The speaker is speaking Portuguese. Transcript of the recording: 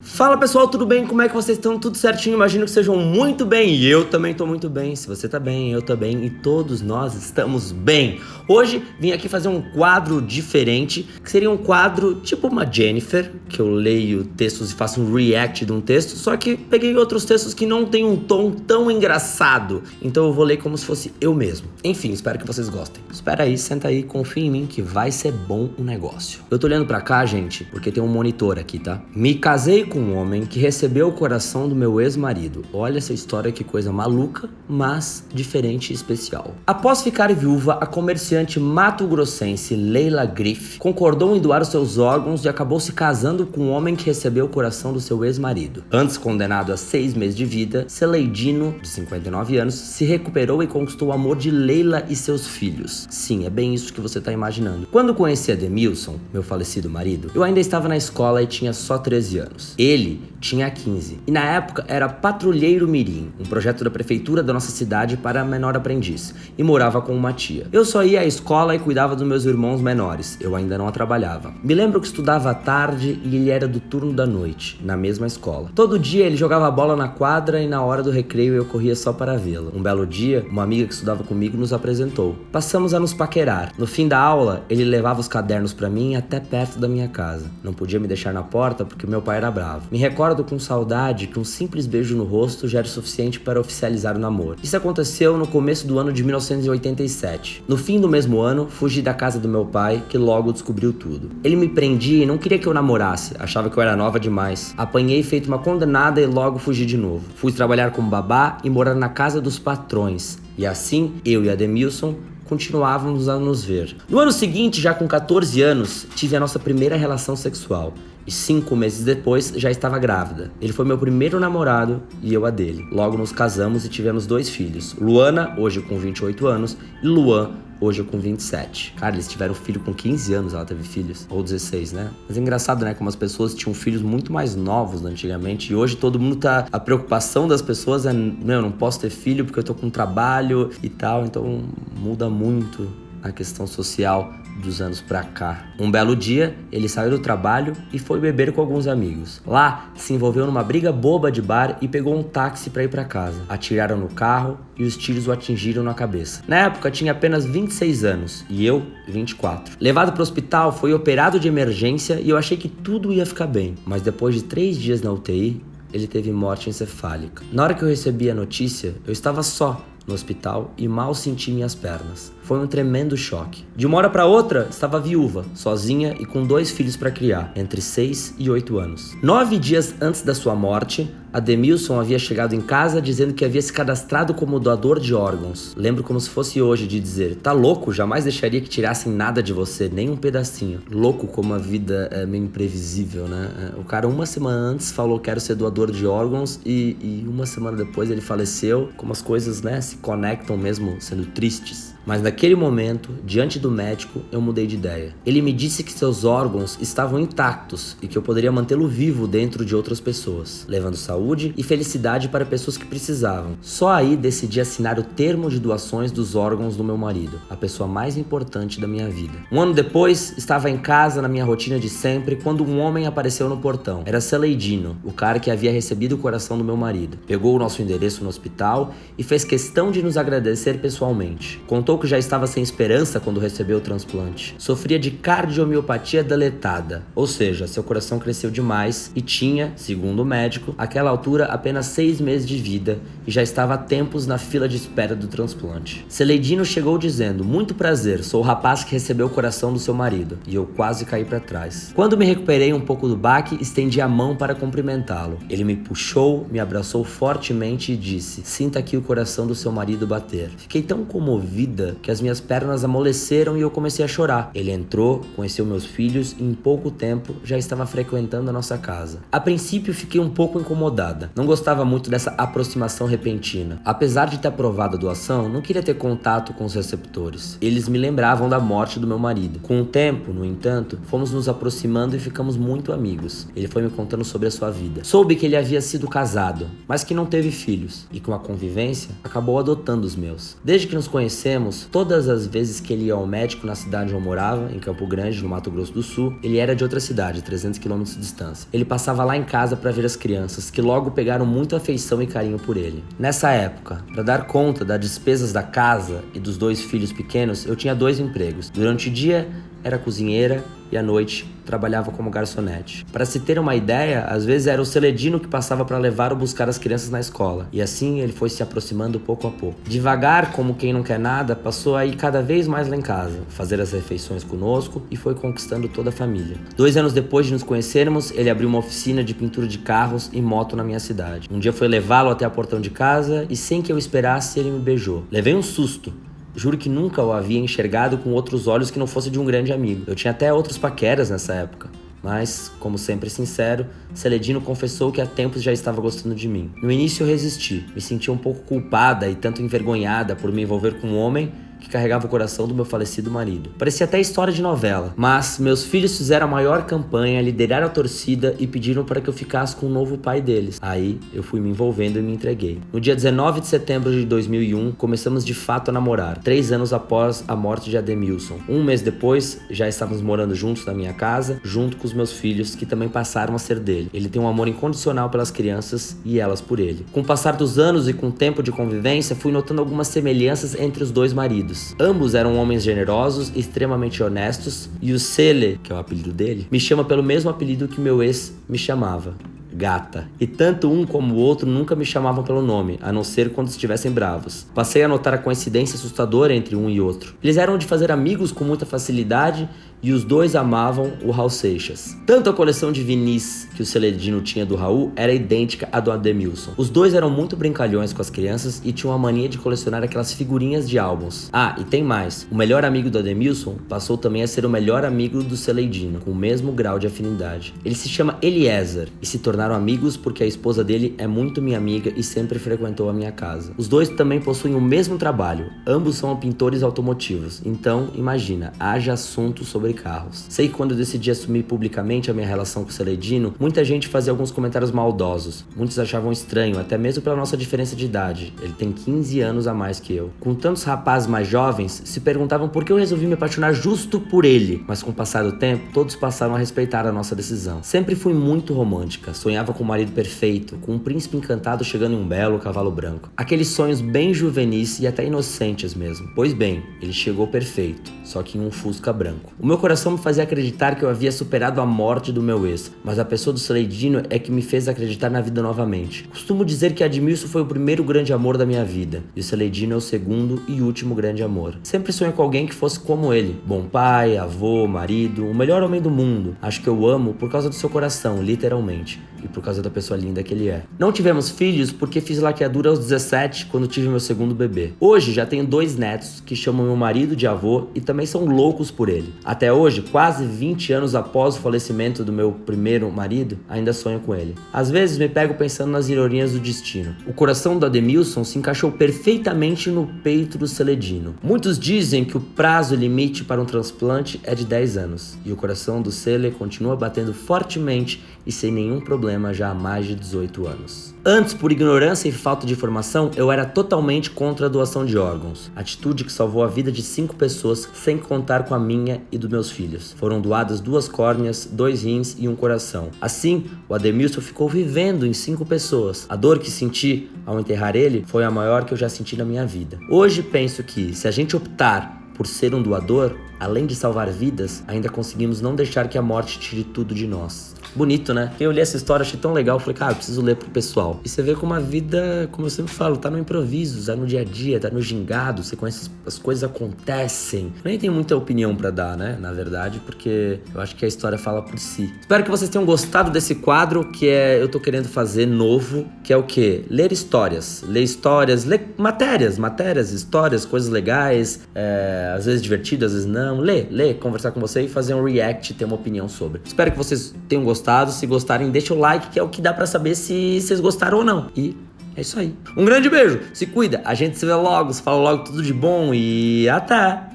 Fala pessoal, tudo bem? Como é que vocês estão? Tudo certinho? Imagino que sejam muito bem e eu também tô muito bem. Se você tá bem, eu tô bem e todos nós estamos bem. Hoje vim aqui fazer um quadro diferente, que seria um quadro tipo uma Jennifer, que eu leio textos e faço um react de um texto, só que peguei outros textos que não tem um tom tão engraçado, então eu vou ler como se fosse eu mesmo. Enfim, espero que vocês gostem. Espera aí, senta aí, confia em mim que vai ser bom o negócio. Eu tô olhando pra cá, gente, porque tem um monitor aqui, tá? Me casei com um homem que recebeu o coração do meu ex-marido. Olha essa história, que coisa maluca, mas diferente e especial. Após ficar viúva, a comerciante mato-grossense Leila Griff concordou em doar os seus órgãos e acabou se casando com um homem que recebeu o coração do seu ex-marido. Antes condenado a 6 meses de vida, Celeidino, de 59 anos, se recuperou e conquistou o amor de Leila e seus filhos. Sim, é bem isso que você tá imaginando. Quando conheci Ademilson, meu falecido marido, eu ainda estava na escola e tinha só 13 anos. Ele tinha 15 e na época era patrulheiro mirim, um projeto da prefeitura da nossa cidade para menor aprendiz, e morava com uma tia. Eu só ia à escola e cuidava dos meus irmãos menores, eu ainda não trabalhava. Me lembro que estudava à tarde e ele era do turno da noite, na mesma escola. Todo dia ele jogava bola na quadra e na hora do recreio eu corria só para vê-lo. Um belo dia, uma amiga que estudava comigo nos apresentou. Passamos a nos paquerar. No fim da aula, ele levava os cadernos para mim até perto da minha casa. Não podia me deixar na porta porque meu pai era bravo. Me recordo com saudade que um simples beijo no rosto já era suficiente para oficializar o namoro. Isso aconteceu no começo do ano de 1987. No fim do mesmo ano, fugi da casa do meu pai, que logo descobriu tudo. Ele me prendia e não queria que eu namorasse, achava que eu era nova demais. Apanhei feito uma condenada e logo fugi de novo. Fui trabalhar como babá e morar na casa dos patrões. E assim, eu e Ademilson continuávamos a nos ver. No ano seguinte, já com 14 anos, tive a nossa primeira relação sexual. E 5 meses depois, já estava grávida. Ele foi meu primeiro namorado e eu a dele. Logo nos casamos e tivemos 2 filhos. Luana, hoje com 28 anos, e Luan, hoje com 27. Cara, eles tiveram filho com 15 anos, ela teve filhos. Ou 16, né? Mas é engraçado, né? Como as pessoas tinham filhos muito mais novos antigamente. E hoje todo mundo tá... A preocupação das pessoas é... Meu, não posso ter filho porque eu tô com trabalho e tal. Então muda muito a questão social dos anos pra cá. Um belo dia, ele saiu do trabalho e foi beber com alguns amigos. Lá, se envolveu numa briga boba de bar e pegou um táxi pra ir pra casa. Atiraram no carro e os tiros o atingiram na cabeça. Na época, tinha apenas 26 anos e eu, 24. Levado pro hospital, foi operado de emergência e eu achei que tudo ia ficar bem. Mas depois de 3 dias na UTI, ele teve morte encefálica. Na hora que eu recebi a notícia, eu estava só no hospital e mal senti minhas pernas. Foi um tremendo choque. De uma hora para outra, estava viúva, sozinha e com 2 filhos para criar, entre 6 e 8 anos. 9 dias antes da sua morte, Ademilson havia chegado em casa dizendo que havia se cadastrado como doador de órgãos. Lembro como se fosse hoje de dizer: tá louco? Jamais deixaria que tirassem nada de você, nem um pedacinho. Louco como a vida é meio imprevisível, né? O cara 1 semana antes falou: quero ser doador de órgãos e 1 semana depois ele faleceu. Como as coisas, né, se conectam mesmo sendo tristes. Mas naquele momento, diante do médico, eu mudei de ideia. Ele me disse que seus órgãos estavam intactos e que eu poderia mantê-lo vivo dentro de outras pessoas, levando saúde e felicidade para pessoas que precisavam. Só aí decidi assinar o termo de doações dos órgãos do meu marido, a pessoa mais importante da minha vida. 1 ano depois, estava em casa na minha rotina de sempre quando um homem apareceu no portão. Era Celeidino, o cara que havia recebido o coração do meu marido. Pegou o nosso endereço no hospital e fez questão de nos agradecer pessoalmente. Contou que já estava sem esperança quando recebeu o transplante. Sofria de cardiomiopatia deletada, ou seja, seu coração cresceu demais e tinha, segundo o médico, àquela altura apenas 6 meses de vida e já estava há tempos na fila de espera do transplante. Celeidino chegou dizendo: muito prazer, sou o rapaz que recebeu o coração do seu marido, e eu quase caí para trás. Quando me recuperei um pouco do baque, estendi a mão para cumprimentá-lo. Ele me puxou, me abraçou fortemente e disse: sinta aqui o coração do seu marido bater. Fiquei tão comovida que as minhas pernas amoleceram e eu comecei a chorar. Ele entrou, conheceu meus filhos e em pouco tempo já estava frequentando a nossa casa. A princípio fiquei um pouco incomodada. Não gostava muito dessa aproximação repentina. Apesar de ter aprovado a doação, não queria ter contato com os receptores. Eles me lembravam da morte do meu marido. Com o tempo, no entanto, fomos nos aproximando e ficamos muito amigos. Ele foi me contando sobre a sua vida. Soube que ele havia sido casado, mas que não teve filhos e com a convivência acabou adotando os meus. Desde que nos conhecemos, conhecemos, todas as vezes que ele ia ao médico na cidade onde eu morava, em Campo Grande, no Mato Grosso do Sul, ele era de outra cidade, 300 km de distância. Ele passava lá em casa para ver as crianças, que logo pegaram muita afeição e carinho por ele. Nessa época, para dar conta das despesas da casa e dos 2 filhos pequenos, eu tinha 2 empregos. Durante o dia, era cozinheira e à noite trabalhava como garçonete. Para se ter uma ideia, às vezes era o Celedino que passava para levar ou buscar as crianças na escola. E assim ele foi se aproximando pouco a pouco. Devagar, como quem não quer nada, passou a ir cada vez mais lá em casa, fazer as refeições conosco e foi conquistando toda a família. 2 anos depois de nos conhecermos, ele abriu uma oficina de pintura de carros e moto na minha cidade. Um dia foi levá-lo até o portão de casa e sem que eu esperasse, ele me beijou. Levei um susto. Juro que nunca o havia enxergado com outros olhos que não fosse de um grande amigo. Eu tinha até outros paqueras nessa época. Mas, como sempre sincero, Celedino confessou que há tempos já estava gostando de mim. No início eu resisti, me sentia um pouco culpada e tanto envergonhada por me envolver com um homem que carregava o coração do meu falecido marido. Parecia até história de novela, mas meus filhos fizeram a maior campanha, lideraram a torcida e pediram para que eu ficasse com o novo pai deles. Aí eu fui me envolvendo e me entreguei. No dia 19 de setembro de 2001, começamos de fato a namorar, 3 anos após a morte de Ademilson. Um mês depois, já estávamos morando juntos na minha casa, junto com os meus filhos, que também passaram a ser dele. Ele tem um amor incondicional pelas crianças e elas por ele. Com o passar dos anos e com o tempo de convivência, fui notando algumas semelhanças entre os 2 maridos. Ambos eram homens generosos e extremamente honestos, e o Cele, que é o apelido dele, me chama pelo mesmo apelido que meu ex me chamava. Gata. E tanto um como o outro nunca me chamavam pelo nome, a não ser quando estivessem bravos. Passei a notar a coincidência assustadora entre um e outro. Eles eram de fazer amigos com muita facilidade e os 2 amavam o Raul Seixas. Tanto a coleção de vinis que o Celedino tinha do Raul era idêntica à do Ademilson. Os 2 eram muito brincalhões com as crianças e tinham a mania de colecionar aquelas figurinhas de álbuns. Ah, e tem mais. O melhor amigo do Ademilson passou também a ser o melhor amigo do Celedino, com o mesmo grau de afinidade. Ele se chama Eliezer e se tornaram amigos porque a esposa dele é muito minha amiga e sempre frequentou a minha casa. Os 2 também possuem o mesmo trabalho. Ambos são pintores automotivos. Então, imagina, haja assunto sobre carros. Sei que quando eu decidi assumir publicamente a minha relação com o Celedino, muita gente fazia alguns comentários maldosos. Muitos achavam estranho, até mesmo pela nossa diferença de idade. Ele tem 15 anos a mais que eu. Com tantos rapazes mais jovens, se perguntavam por que eu resolvi me apaixonar justo por ele. Mas com o passar do tempo, todos passaram a respeitar a nossa decisão. Sempre fui muito romântica. Sonhava com um marido perfeito, com um príncipe encantado chegando em um belo cavalo branco. Aqueles sonhos bem juvenis e até inocentes mesmo. Pois bem, ele chegou perfeito, só que em um Fusca branco. O meu coração me fazia acreditar que eu havia superado a morte do meu ex, mas a pessoa do Celedino é que me fez acreditar na vida novamente. Costumo dizer que Admilson foi o primeiro grande amor da minha vida, e o Celedino é o segundo e último grande amor. Sempre sonhei com alguém que fosse como ele. Bom pai, avô, marido, o melhor homem do mundo. Acho que eu amo por causa do seu coração, literalmente. E por causa da pessoa linda que ele é. Não tivemos filhos porque fiz laqueadura aos 17 quando tive meu segundo bebê. Hoje já tenho 2 netos que chamam meu marido de avô e também são loucos por ele. Até hoje, quase 20 anos após o falecimento do meu primeiro marido, ainda sonho com ele. Às vezes me pego pensando nas ironias do destino. O coração do Ademilson se encaixou perfeitamente no peito do Celedino. Muitos dizem que o prazo limite para um transplante é de 10 anos. E o coração do Cele continua batendo fortemente e sem nenhum problema já há mais de 18 anos. Antes, por ignorância e falta de informação, eu era totalmente contra a doação de órgãos. Atitude que salvou a vida de 5 pessoas, sem contar com a minha e dos meus filhos. Foram doadas 2 córneas, 2 rins e um coração. Assim, o Ademilson ficou vivendo em 5 pessoas. A dor que senti ao enterrar ele foi a maior que eu já senti na minha vida. Hoje penso que, se a gente optar por ser um doador, além de salvar vidas, ainda conseguimos não deixar que a morte tire tudo de nós. Bonito, né? Eu li essa história, achei tão legal, falei, cara, eu preciso ler pro pessoal. E você vê como a vida, como eu sempre falo, tá no improviso, tá no dia a dia, tá no gingado, você conhece, as coisas acontecem. Eu nem tenho muita opinião pra dar, né, na verdade, porque eu acho que a história fala por si. Espero que vocês tenham gostado desse quadro, que eu tô querendo fazer novo, que é o quê? Ler histórias, ler matérias, histórias, coisas legais, às vezes divertidas, às vezes não, ler, conversar com você e fazer um react, ter uma opinião sobre. Espero que vocês tenham gostado. Se gostarem, deixa o like, que é o que dá pra saber se vocês gostaram ou não. E é isso aí. Um grande beijo, se cuida, a gente se vê logo, se fala logo tudo de bom e até!